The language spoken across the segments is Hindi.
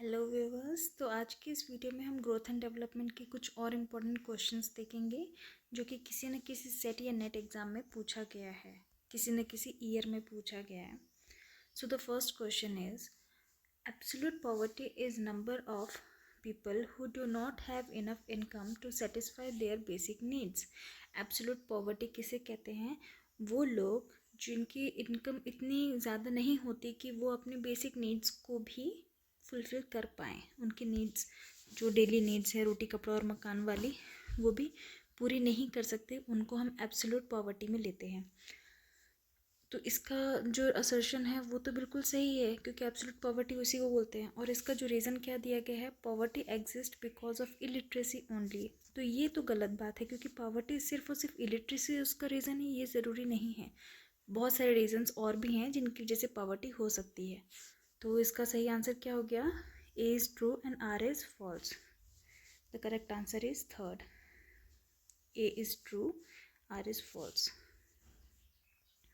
Hello viewers. तो आज की इस वीडियो में हम ग्रोथ एंड डेवलपमेंट के कुछ और इम्पोर्टेंट क्वेश्चंस देखेंगे जो कि किसी न किसी सेट या नेट एग्ज़ाम में पूछा गया है, किसी न किसी ईयर में पूछा गया है। So the first question is absolute poverty is number of people who do not have enough income to satisfy their basic needs. Absolute poverty किसे कहते हैं? वो लोग जिनकी इनकम इतनी ज़्यादा नहीं होती कि वो अपने बेसिक नीड्स को भी फुलफ़िल कर पाएँ, उनकी नीड्स जो डेली नीड्स है रोटी कपड़ा और मकान वाली वो भी पूरी नहीं कर सकते, उनको हम एब्सोल्यूट पॉवर्टी में लेते हैं। तो इसका जो असर्शन है वो तो बिल्कुल सही है क्योंकि एब्सोल्यूट पॉवर्टी उसी को बोलते हैं। और इसका जो रीज़न क्या दिया गया है, poverty exist because of illiteracy only. तो ये तो गलत बात है क्योंकि पॉवर्टी सिर्फ और सिर्फ इलिटरेसी उसका रीज़न है, ये ज़रूरी नहीं है। बहुत सारे रीजंस और भी हैं जिनकी वजह से पॉवर्टी हो सकती है। तो इसका सही आंसर क्या हो गया? A is true and R is false. The correct answer is third, A is true, R is false.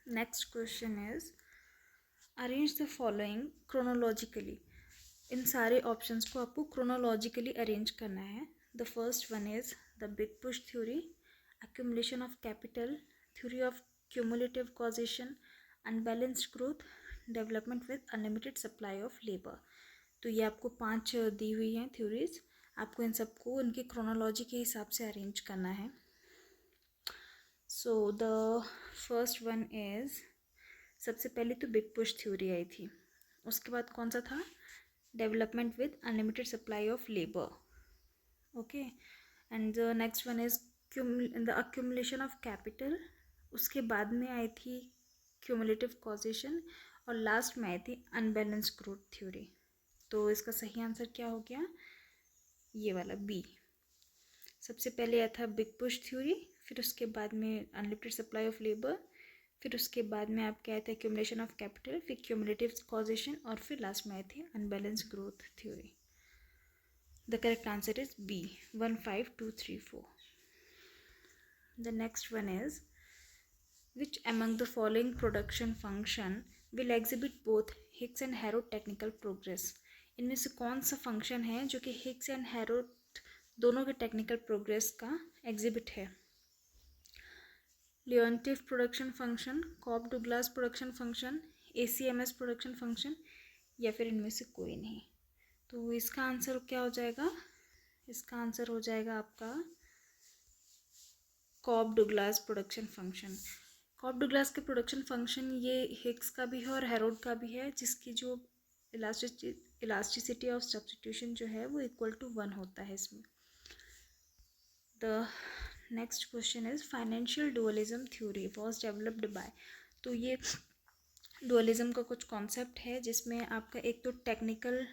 Next question is arrange the following chronologically. इन सारे ऑप्शंस को आपको क्रोनोलॉजिकली अरेंज करना है। The first one is the big push theory, accumulation of capital, theory of cumulative causation, unbalanced growth, development with unlimited supply of labour. तो ये आपको 5 दी हुई हैं थ्योरीज, आपको इन सबको उनके क्रोनोलॉजी के हिसाब से अरेंज करना है। So the first one is, सबसे पहले तो बिग पुश थ्योरी आई थी, उसके बाद कौन सा था? Development with unlimited supply of labour. Okay, and the next one is the accumulation of capital, उसके बाद में आई थी क्यूमुलेटिव कॉजेशन, और लास्ट में आई थी अनबैलेंस ग्रोथ थ्योरी। तो इसका सही आंसर क्या हो गया? ये वाला बी। सबसे पहले आया था बिग पुश थ्योरी, फिर उसके बाद में अनलिमिटेड सप्लाई ऑफ लेबर, फिर उसके बाद में आपके आए थे एक्यूमुलेशन ऑफ कैपिटल, फिर क्यूमुलेटिव कॉजेशन, और फिर लास्ट में आए थे unbalance growth theory. The correct answer is B, 1 5 2 3 4। The next one is, which among the following production function will exhibit both Hicks and Harrod technical progress? इनमें से कौन सा फंक्शन है जो कि हिक्स एंड हैरोड दोनों के टेक्निकल प्रोग्रेस का एग्जिबिट है? Leontief production function, Cobb Douglas production function, ACMS production function, या फिर इनमें से कोई नहीं? तो इसका आंसर क्या हो जाएगा? इसका आंसर हो जाएगा आपका cob Douglas production function. Cobb डुग्लास के प्रोडक्शन फंक्शन ये हिक्स का भी है और हैरोड का भी है, जिसकी जो इलास्टिसिटी ऑफ सब्स्टिट्यूशन जो है वो इक्वल टू 1 होता है इसमें। The next question is financial dualism theory was developed by. तो ये डुअलिज्म का कुछ कॉन्सेप्ट है जिसमें आपका एक तो टेक्निकल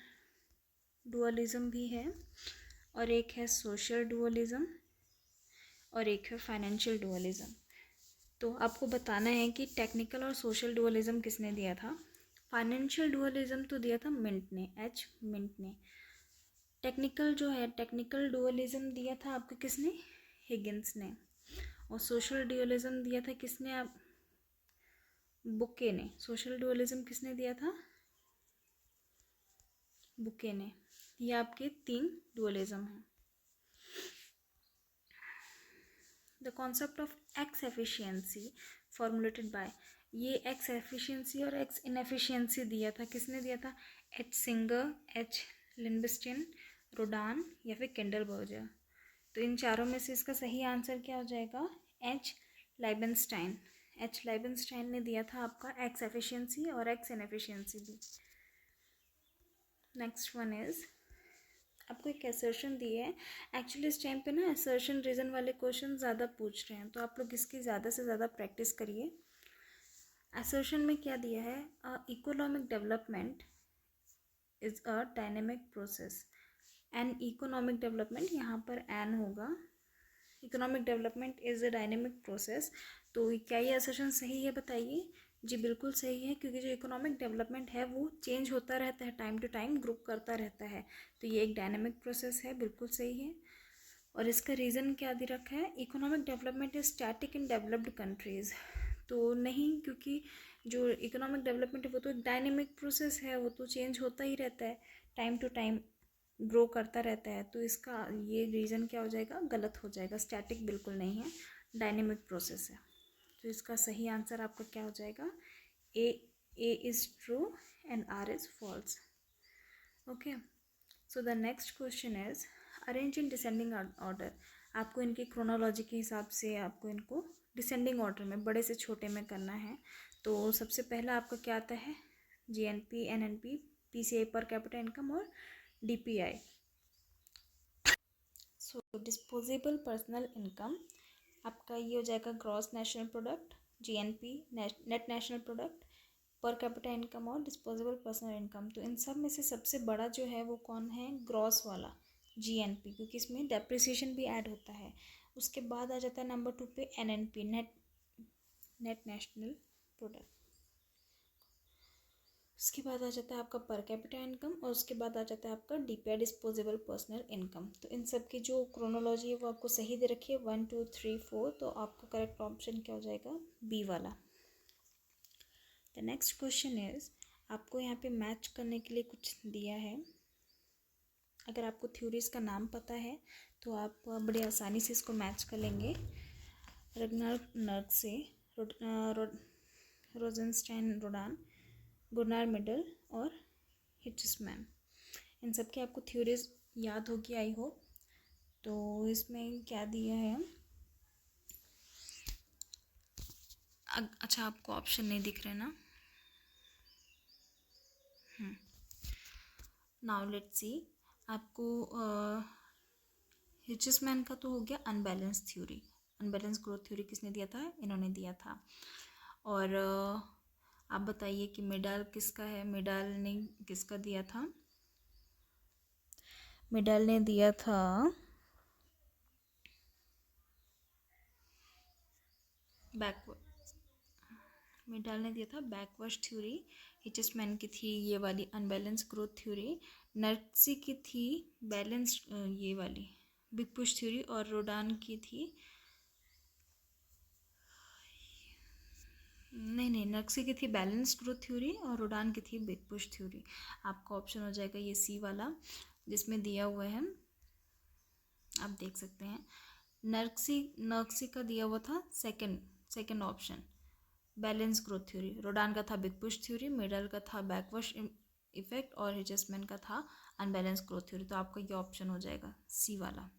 डुअलिज्म भी है, और एक है सोशल डुअलिज्म, और एक है फाइनेंशियल डुअलिज्म। तो आपको बताना है कि टेक्निकल और सोशल डुअलिज्म किसने दिया था। फाइनेंशियल डुअलिज्म तो दिया था मिंट ने, एच मिंट ने। टेक्निकल जो है, टेक्निकल डुअलिज्म दिया था आपको किसने? हिगिंस ने। और सोशल डुअलिज्म दिया था किसने? आप बुके ने। सोशल डुअलिज्म किसने दिया था? बुके ने। ये आपके 3 डुअलिज्म हैं। The concept of x efficiency formulated bye, ये एक्स एफिशिएंसी और एक्स इनएफिशिएंसी दिया था, किसने दिया था? एच सिंगर, एच लिन्बस्टेन, रोडान, या फिर किंडलबर्गर। तो इन चारों में से इसका सही आंसर क्या हो जाएगा? एच लाइबेनस्टाइन। एच लाइबेनस्टाइन ने दिया था आपका एक्स एफिशिएंसी और एक्स इनएफिशिएंसी भी। नेक्स्ट वन इज, आपको एक असर्शन दी है। एक्चुअली इस टाइम पे ना असर्शन रीज़न वाले क्वेश्चन ज़्यादा पूछ रहे हैं, तो आप लोग इसकी ज़्यादा से ज़्यादा प्रैक्टिस करिए। असर्शन में क्या दिया है? Economic development is a dynamic process. An economic development, यहाँ पर एन होगा। Economic development is a dynamic process. तो क्या ये असर्शन सही है? बताइए। जी बिल्कुल सही है, क्योंकि जो इकोनॉमिक डेवलपमेंट है वो चेंज होता रहता है, टाइम टू टाइम ग्रुप करता रहता है। तो ये एक डायनेमिक प्रोसेस है, बिल्कुल सही है। और इसका रीज़न क्या दे रखा है? Economic development is static in developed countries. तो नहीं, क्योंकि जो इकोनॉमिक डेवलपमेंट है वो तो एक डायनेमिक प्रोसेस है, वो तो चेंज होता ही रहता है। टाइम टू टाइम ग्रो करता रहता है, तो इसका ये रीज़न क्या हो जाएगा, गलत हो जाएगा। स्टैटिक बिल्कुल नहीं है, डायनेमिक प्रोसेस है। तो इसका सही आंसर आपका क्या हो जाएगा, A is true and R is false. Okay, so the next question is arrange in descending order. आपको इनकी क्रोनोलॉजी के हिसाब से आपको इनको डिसेंडिंग ऑर्डर में बड़े से छोटे में करना है। तो सबसे पहला आपका क्या आता है, GNP, NNP, PCI per capita income और डीपीआई। सो डिस्पोजेबल पर्सनल इनकम आपका ये हो जाएगा gross national product, GNP net national product, per capita income और डिस्पोजेबल पर्सनल इनकम। तो इन सब में से सबसे बड़ा जो है वो कौन है, ग्रॉस वाला जीएनपी, क्योंकि इसमें डेप्रिसिएशन भी ऐड होता है। उसके बाद आ जाता है नंबर 2 पे एनएनपी, नेट नेशनल प्रोडक्ट। उसके बाद आ जाता है आपका पर कैपिटा इनकम और उसके बाद आ जाता है आपका डीपीआई, डिस्पोजेबल पर्सनल इनकम। तो इन सब की जो क्रोनोलॉजी है वो आपको सही दे रखी है, 1 2 3 4। तो आपका करेक्ट ऑप्शन क्या हो जाएगा, बी वाला। द नेक्स्ट क्वेश्चन इज आपको यहाँ पे मैच करने के लिए कुछ दिया है। अगर आपको थ्योरीज का नाम पता है तो आप बड़े आसानी से इसको मैच कर लेंगे। रग्नार नर्क्से, रोजेनस्टाइन रोडान, गुनार मिडल और हिचसमैन, इन सब की आपको थ्योरीज याद होगी आई होप। तो इसमें क्या दिया है, अच्छा आपको ऑप्शन नहीं दिख रहे ना, नाउ लेट्स सी। आपको हिचसमैन का तो हो गया unbalance theory, unbalance growth theory किसने दिया था, इन्होंने दिया था। और आप बताइए कि मिडाल किसका है, मिडाल ने किसका दिया था, मिडाल ने दिया था मिडाल ने दिया था बैकवर्ड थ्योरी। हिचसमैन की थी ये वाली अनबैलेंस ग्रोथ थ्योरी, नर्क्सी की थी बैलेंस ये वाली बिग पुश थ्योरी, और रोडान की थी नहीं नर्क्सी की थी बैलेंस ग्रोथ थ्योरी और रोडान की थी बिग पुश थ्योरी। आपका ऑप्शन हो जाएगा ये सी वाला, जिसमें दिया हुआ है आप देख सकते हैं। नर्क्सी का दिया हुआ था second option balance growth theory, Rodan का था बिग पुश थ्योरी, मिडल का था बैकवर्ड इफेक्ट और हिचसमैन का था अनबैलेंस ग्रोथ थ्योरी। तो आपका ये ऑप्शन हो जाएगा सी वाला।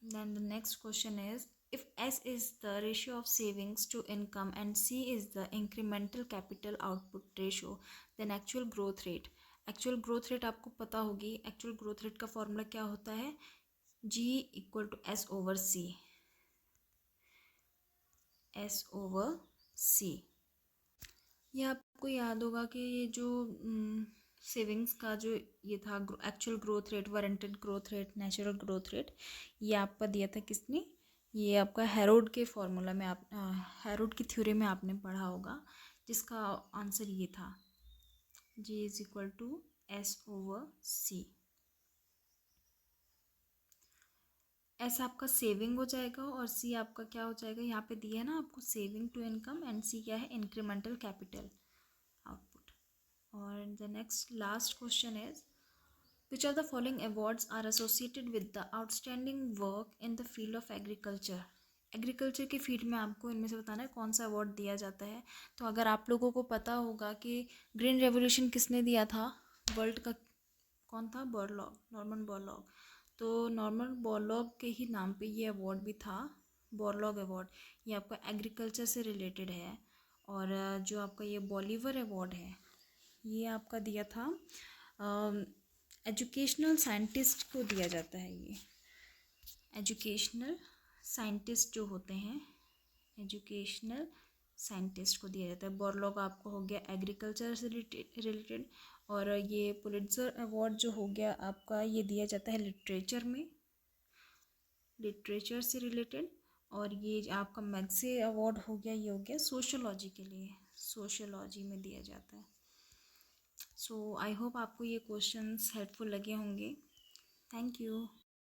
Then the next question is, if S is the ratio of savings to income and C is the incremental capital output ratio, then actual growth rate आपको पता होगी। actual growth rate का फॉर्मूला क्या होता है, G = S/C, S/C। ये आपको याद होगा कि ये जो सेविंग्स का जो ये था actual growth rate, warranted growth rate, natural growth rate, ये आपका दिया था किसने, ये आपका हैरोड के फॉर्मूला में आप हैरोड की थ्योरी में आपने पढ़ा होगा, जिसका आंसर ये था G = S/C। एस आपका सेविंग हो जाएगा और सी आपका क्या हो जाएगा, यहाँ पे दिया है ना आपको सेविंग टू इनकम, एंड सी क्या है, इंक्रीमेंटल कैपिटल आउटपुट। और the next last question is, which of the following awards are associated with the outstanding work in the field of agriculture? Agriculture की फील्ड में आपको इनमें से बताना है कौन सा अवार्ड दिया जाता है। तो अगर आप लोगों को पता होगा कि ग्रीन रेवोल्यूशन किसने दिया था, वर्ल्ड का कौन था, बोरलॉग, नॉर्मन बोरलॉग। तो नॉर्मन बोरलॉग के ही नाम पे ये अवार्ड भी था, बोरलॉग अवार्ड। ये आपका एग्रीकल्चर से रिलेटेड है। और जो आपका ये बॉलीवर अवार्ड है, ये आपका दिया था एजुकेशनल साइंटिस्ट को दिया जाता है। ये एजुकेशनल साइंटिस्ट जो होते हैं, एजुकेशनल साइंटिस्ट को दिया जाता है। बोरलॉग आपको हो गया एग्रीकल्चर से रिलेटेड, और ये पुलिट्जर अवार्ड जो हो गया आपका, ये दिया जाता है लिटरेचर में, लिटरेचर से रिलेटेड। और ये आपका मैग्से अवार्ड हो गया, ये हो गया सोशियोलॉजी के लिए, सोशियोलॉजी में दिया जाता है। सो आई होप आपको ये क्वेश्चंस हेल्पफुल लगे होंगे। Thank you.